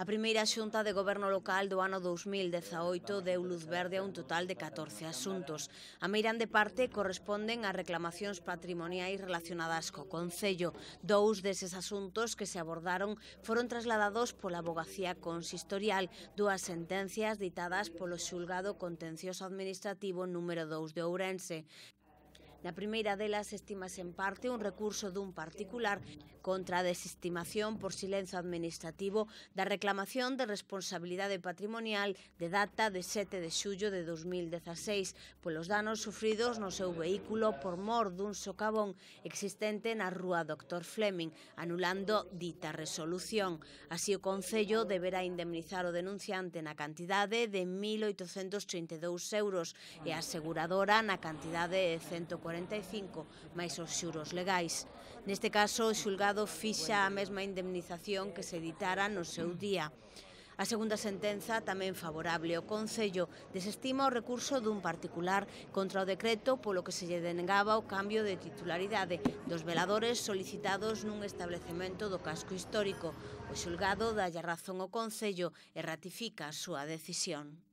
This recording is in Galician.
A primeira xunta de goberno local do ano 2018 deu luz verde a un total de 14 asuntos. A meirande parte corresponden a reclamacións patrimoniais relacionadas co Concello. Dous deses asuntos que se abordaron foron trasladados pola Avogacía Consistorial, dúas sentencias ditadas polo Xulgado Contencioso Administrativo número 2 de Ourense. Na primeira delas estímase en parte un recurso dun particular contra a desestimación por silencio administrativo da reclamación de responsabilidade patrimonial de data de 7 de xullo de 2016 polos danos sufridos no seu vehículo por mor dun socavón existente na rúa Dr. Fleming, anulando dita resolución. Así, o Concello deberá indemnizar o denunciante na cantidade de 1.832 euros e a aseguradora na cantidade de 145 máis os xuros legais. Neste caso, o xulgado fixa a mesma indemnización que se ditara no seu día. A segunda sentenza, tamén favorable ao Concello, desestima o recurso dun particular contra o decreto polo que se lle denegaba o cambio de titularidade dos veladores solicitados nun establecemento do casco histórico. O xulgado dalle razón ao Concello e ratifica a súa decisión.